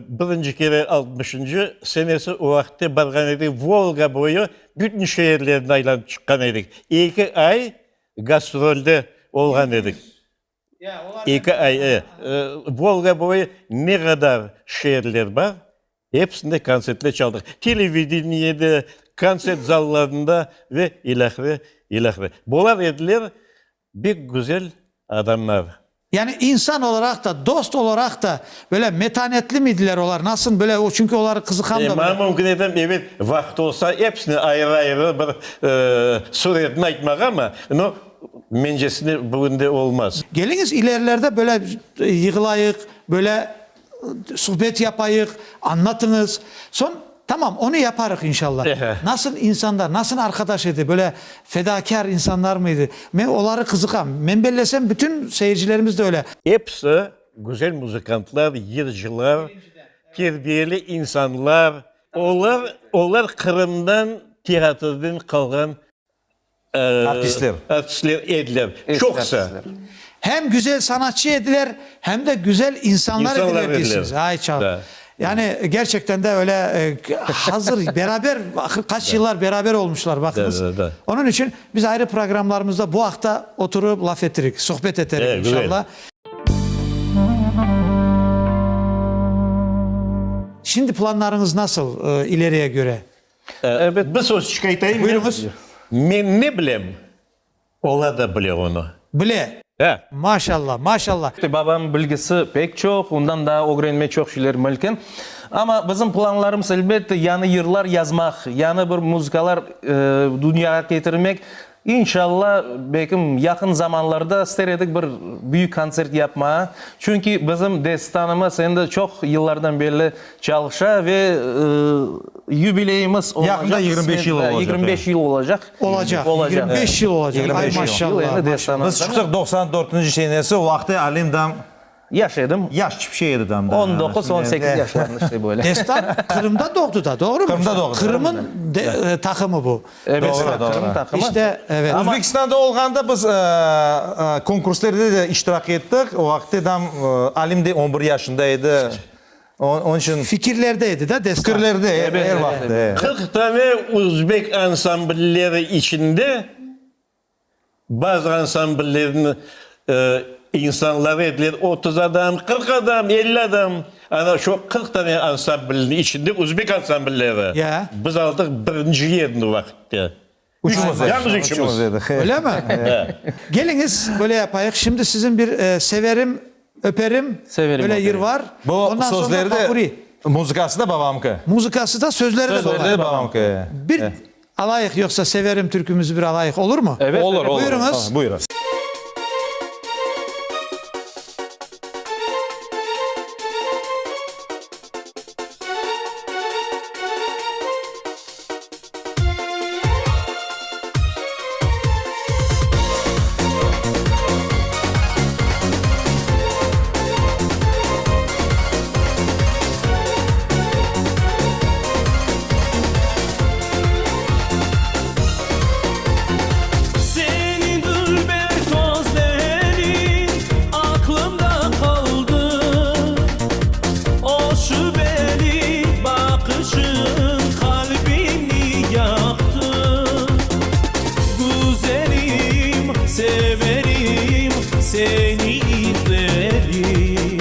Birinci kere 60. senesi o vakti bargan edik. Volga boyu bütün şehirlerden aylanıp çıkan edik. 2 ay gastrolde olgan edik. 2 ay. Volga boyu ne kadar şehirler var, hepsinde konsertler çaldık. Televizyonda, konsert zallarında ve ilahre. Bunlar ediler bir güzel adamlar. Yani insan olarak da dost olarak da böyle metanetli miydiler onlar? Nasıl böyle o çünkü onları kızıkan da Ben böyle. mümkün edem evet vakti olsa hepsini ayrı bir suretini aytmak ama no, mencesini bugün de olmaz. Geliniz ilerilerde böyle yığılayık, böyle sohbet yapayık, anlatınız. Tamam onu yaparız inşallah. Nasıl insanlar, nasıl arkadaş idi? Böyle fedakar insanlar mıydı? Ben onları kızıkam. Ben bellesem bütün seyircilerimiz de öyle. Hepsi güzel müzikantlar, yırcılar, terbiyeli insanlar. Onlar Kırım'dan, tiyatrodan kalan artistler ediler. Çoksa. Hem güzel sanatçı ediler hem de güzel insanlar İnsanlar ediler diyorsunuz. ediler. Ay çal. Da. Yani gerçekten de öyle hazır beraber kaç yıllar beraber olmuşlar bakınız. Da. Onun için biz ayrı programlarımızda bu hafta oturup laf ettirik, sohbet ettirik Evet, inşallah. Şimdi planlarınız nasıl ileriye göre? Evet. Bir söz çıkartayım. Buyurunuz. Ben ne bileyim. Ola da bilir onu. Bile. He. Maşallah, maşallah. Babam bilgisi pek çok, ondan da öğrenmeye çok şeyler mümkün. Ama bizim planlarımız elbette yanı yırlar yazmak, yanı bir müzikalar dünyaya getirmek. İnşallah belki yakın zamanlarda istedik bir büyük konsert yapmaya. Çünkü bizim destanımız hem çok yıllardan beri çalışa ve jubileyimiz olacak. Yakında 25 yıl olacak. 25 yıl olacak. Olacak. 25 yıl olacak. 25 Ay yıl. maşallah. Yıl endi destanımız. Biz çıktık 94. senesi o vakti Alim dam Yaşadım. yaş bir şey edi damda. 19-18 yaşlarında işte böyle. Destan Kırım'da doğdu da doğru mu? Kırım'da doğdu. Kırım'ın takımı bu. Evet, Doğru. Kırım takımı. İşte evet. O'zbekistonda olganda biz konkurslarda da iştirak ettik. O vakti dam Alim de 11 yaşındaydı. Onun için Fikirlerdeydi de destan. fikirlerde her vakti. 40 tane Uzbek ansambulleri içinde bazı ansambullerin insanları edilir 30 adam, 40 adam, 50 adam. Ana şu 40 tane ansambulün içinde Uzbek ansambulleri. Ya. Biz aldık birinci yerini vakitte. Üçümüz. Yalnız üçümüz. Öyle mi? Geliniz böyle yapayık. Şimdi sizin bir severim, öperim. Severim, böyle öperim. yer var. Bu Ondan sonra sözleri de Papuri. muzikası da babamki. Muzikası da sözleri de Sözleri de var. babamki. Bir alayık yoksa severim türkümüzü bir alayık olur mu? Evet, Olur. Buyurunuz. Buyurun. Senin ülber gözlerin aklımda kaldı. O şüpheli bakışın kalbimi yaktı. Güzelim, severim, seni izlerim.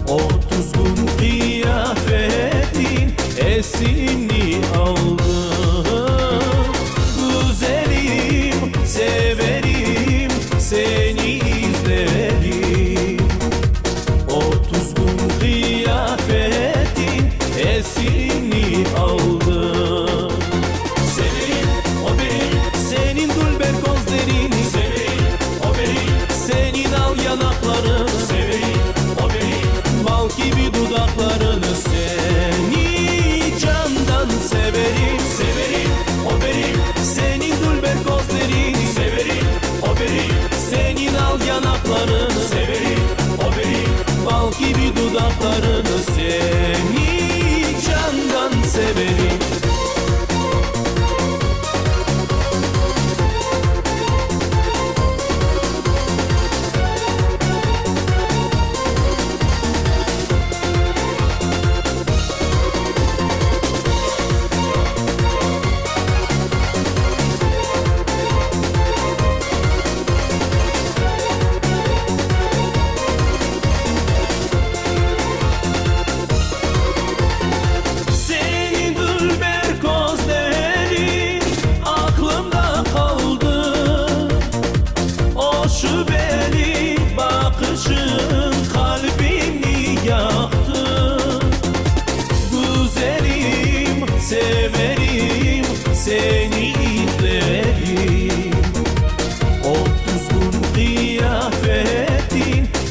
O tuzgun kıyafetin esini aldı. Güzelim, severim, seni izlerim. O tuzgun kıyafetin esini aldı. Severim, o benim, senin dulber gözlerini. Severim, o benim, senin al yanaklarını. Severim, o benim, bal gibi dudaklarını. Seni candan severim. Severim, o benim, senin dulber gözlerini. Severim, o benim, senin al yanaklarını. Severim, o benim, bal gibi dudaklarını. Seni candan severim.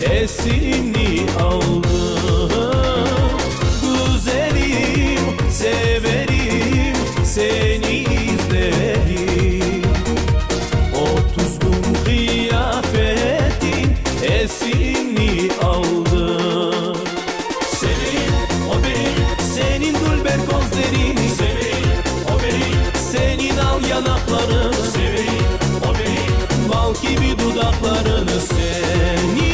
esini aldım. Güzelim, severim, seni izlerim. 30 gün kıyafetin esini aldım. Severim, o benim, senin dulber gözlerini. Severim, o benim, senin al yanaklarını. Severim, o benim, bal gibi dudaklarını. Seni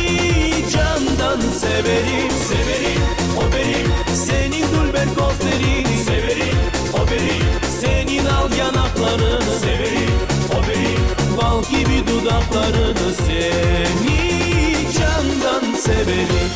candan severim. Severim, o benim, senin dulber gözlerini. Severim, o benim, senin al yanaklarını. Severim, o benim, bal gibi dudaklarını. Seni candan severim.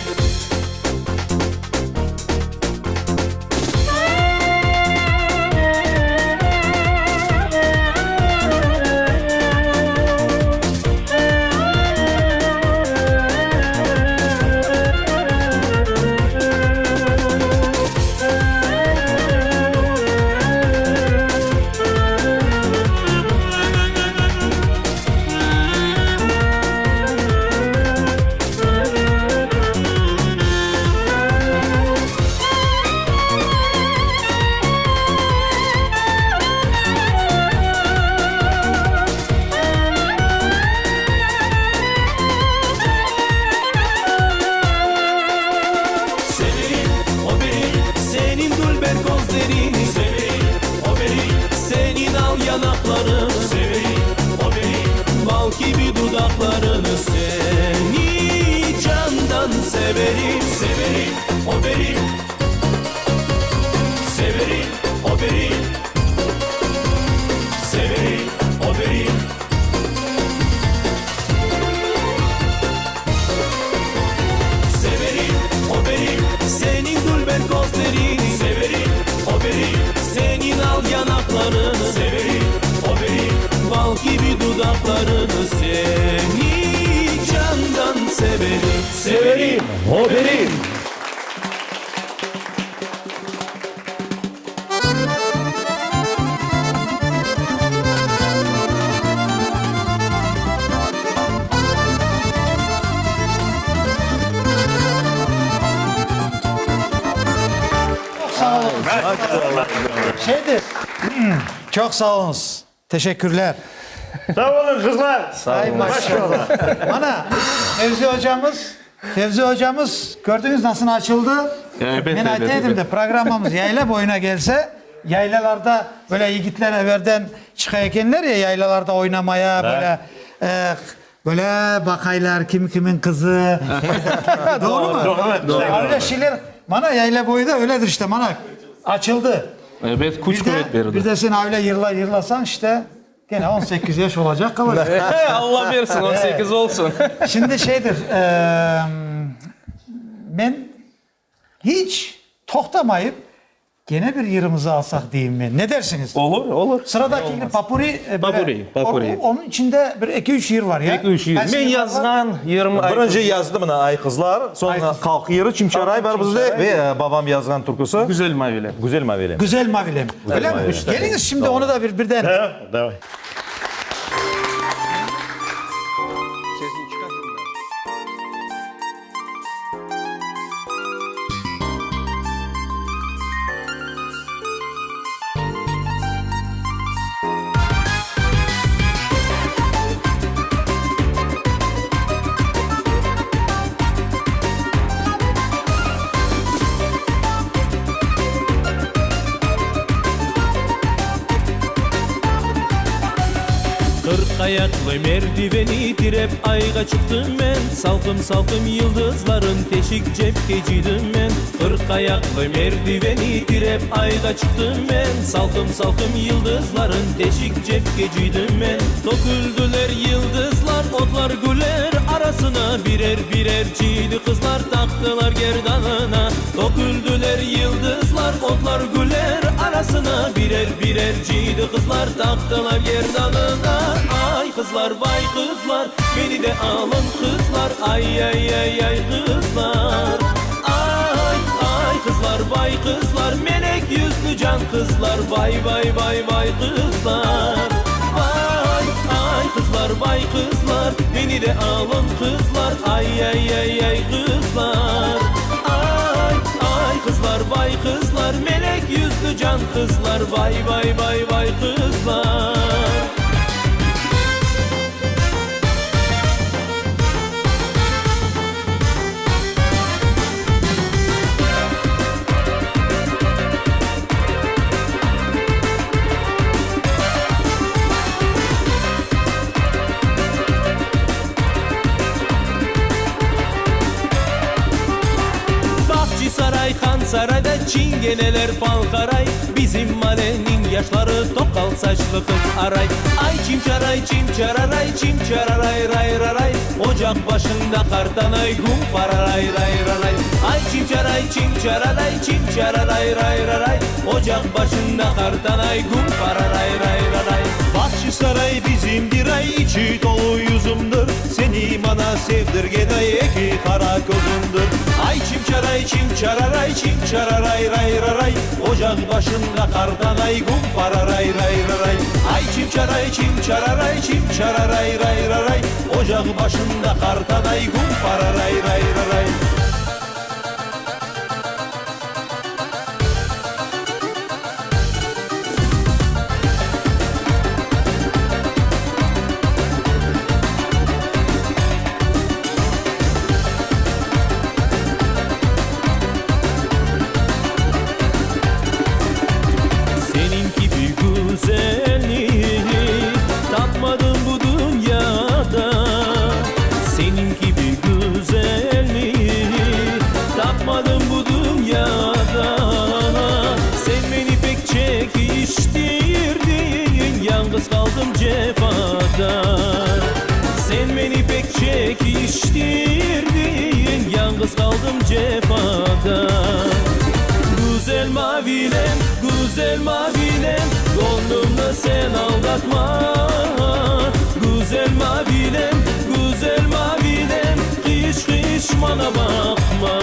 Severim, o benim, senin dulber gözlerini. Severim, o benim, senin al yanaklarını. Severim, o benim, bal gibi dudaklarını. Seni candan severim. Severim, o benim, severim, o benim, severim, o benim. Severim, o benim, senin dulber gözlerini. Severim, o benim, senin al yanaklarını. Severim, o benim, bal gibi dudaklarını. Seni candan severim. Severim, o benim. Şeydir. Çok sağ olunuz. Teşekkürler. Sağ olun kızlar. Ay maşallah. Bana Fevzi hocamız gördünüz nasıl açıldı. Evet, Ben aytaydım da programımız yayla boyuna gelse yaylalarda böyle yiğitler evvelden çıkaykenler ya yaylalarda oynamaya böyle bakaylar kimin kızı. Doğru mu? Doğru. Öyle şeyler bana yayla boyu da öyledir işte bana açıldı. Evet, kuş kuvvet Bir verdi. de sen öyle yırlasan işte gene 18 yaş olacak kalacak. Allah versin 18 olsun. Şimdi şeydir, ben hiç toktamayıp gene bir yırımızı alsak diyeyim mi? Ne dersiniz? Olur, olur. Sıradaki papuri, Papuri. Onun içinde bir 2-3 yır var ya. 2-3 yıl. Kaç Ben yır var? yazgan 20 ay. Birinci yazdı mına Ay Kızlar. Sonra Kalk Yeri Çimçaray var bizde ve babam yazgan türküsü. Güzel maviler. Güzel Mavilim. Güzel mavilem. Öyle mi? Geliniz şimdi onu da birden. Давай. Kırk ayaklı merdiveni direp ayga çıktım ben. Salkım salkım yıldızların teşik cepkeciydim ben. Kırk ayaklı merdiveni direp ayga çıktım ben. Salkım salkım yıldızların teşik cepkeciydim ben. Döküldüler yıldızlar otlar güler arasına. Birer birer cidi kızlar taktılar gerdanına. Döküldüler yıldızlar otlar güler arasına. Birer birer cidi kızlar taktılar gerdanına. Ay kızlar vay kızlar beni de alın kızlar. Ay ay ay ay kızlar. Ay ay kızlar vay kızlar melek yüzlü can kızlar. Vay vay vay vay kızlar. Vay ay kızlar vay vay kızlar, beni de alın kızlar. Ay ay ay ay kızlar. Ay ay kızlar vay kızlar, melek yüzlü can kızlar. Vay vay vay vay kızlar. Saray, Han Saray'da çingeneler falkaray. Bizim mahallenin yaşları tokal saçlı kız aray. Ay çimçaray çimçararay çimçararay ray raray. Ocak başında kartanay gumpararay ray raray. Ay çimçaray çimçararay çimçararay ray raray. Ocak başında kartanay gumpararay ray raray. Bahçesaray bizimdir ay, içi dolu yüzümdür. Seni bana sevdirgen ay, eki kara gözümdür. Ay çimçaray çimçararay çimçararay ray raray. Ocak başında kardanay gumpararay ray raray. Ay çimçaray çimçararay çimçararay ray raray. Ocak başında kardanay gumpararay ray raray. Tatmadım bu dünyada, senin gibi güzelliği tatmadım bu dünyada. Sen beni pek çekiştirdin, yalnız kaldım cefada. Sen beni pek çekiştirdin, yalnız kaldım cefada. Güzel mavilem, güzel mavilem, gönlümle sen aldatma. Güzel mavilem, güzel mavilem, kış kış bana bakma.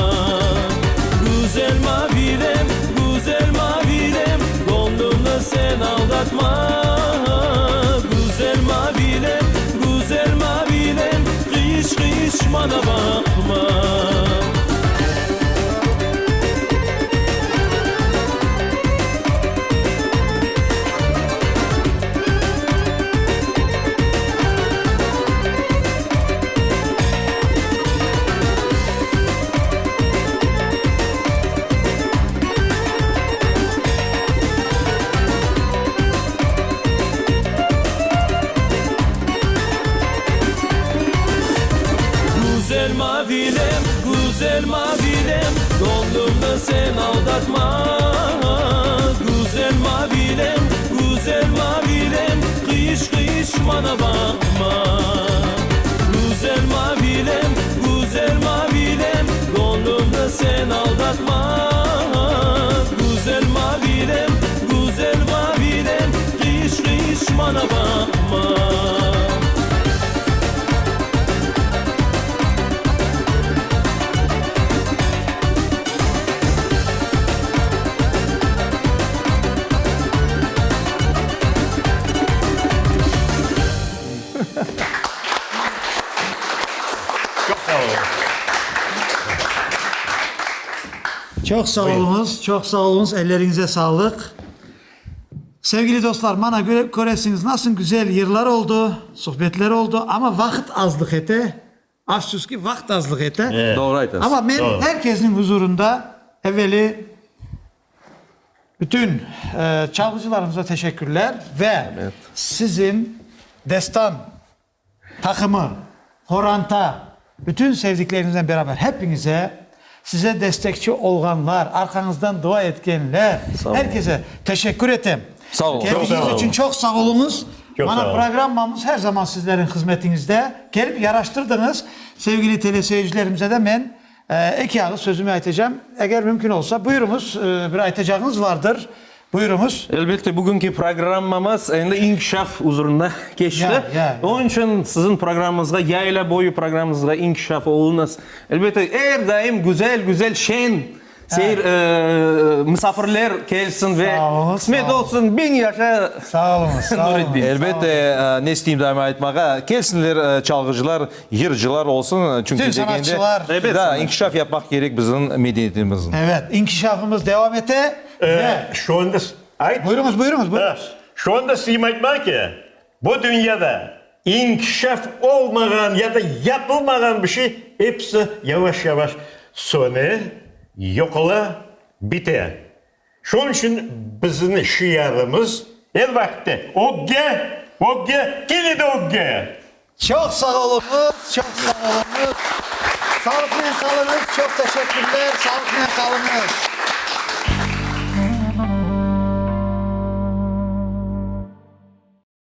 Güzel mavilem, güzel mavilem, gönlümle sen aldatma. Güzel mavilem, güzel mavilem, kış kış bana bakma. Güzel mavilem, güzel mavilem, gönlümle sen aldatma. Güzel mavilem, güzel mavilem, kış kış bana bakma. Güzel mavilem, güzel mavilem, gönlümle sen aldatma. Güzel mavilem, güzel mavilem, kış kış bana bakma. Çok sağ olunuz, çok sağ olunuz. Ellerinize sağlık. Sevgili dostlar, bana göresiniz nasıl güzel yıllar oldu, sohbetler oldu ama vakit azlık ete. Afsus ki vakit azlık ete. Doğru aytasın. Ama ben herkesin huzurunda evveli bütün çalgıcılarımıza teşekkürler ve sizin destan takımı, horanta, bütün sevdiklerinizle beraber hepinize, size destekçi olanlar, arkanızdan dua etkenler, herkese teşekkür ederim. Sağ olun. Kendiniz Çok sağ olun. için çok sağ olunuz. Çok sağ Bana olun. programımız her zaman sizlerin hizmetinizde. Gelip yaraştırdınız. Sevgili teleseyircilerimize de ben iki ağız sözümü aytacağım. Eğer mümkün olsa buyurunuz, bir aytacağınız vardır. Buyurunuz. Elbette bugünkü programımız endi inkişaf huzurunda geçti. Ya. Onun için sizin programınızda, yayla boyu programınızda inkişaf olunuz. Elbette her daim güzel şen Seyir misafirler gelsin ve Sağ olun, kısmet sağ olun. olsun. Bin yaşa Sağ olun, sağ olun. Nurettin. Elbette ne isteyeyim daima aytmağa. Kelsinler çalgıcılar, yırcılar olsun. Çünkü Tüm sanatçılar. Evet, da sanatçı. inkişaf yapmak gerek bizim medeniyetimizin. Evet, inkişafımız devam ete ve Şu anda buyurunuz. Ha, şu anda simaytma ki bu dünyada inkişaf olmayan ya da yapılmayan bir şey hepsi yavaş yavaş sonu yokla biter. Şunun için bizim şiarımız her vakti ogge, kilidi ogge. çok sağ olunuz, çok sağ olunuz. Sağlıklı kalınız, çok teşekkürler, sağlıklı kalınız.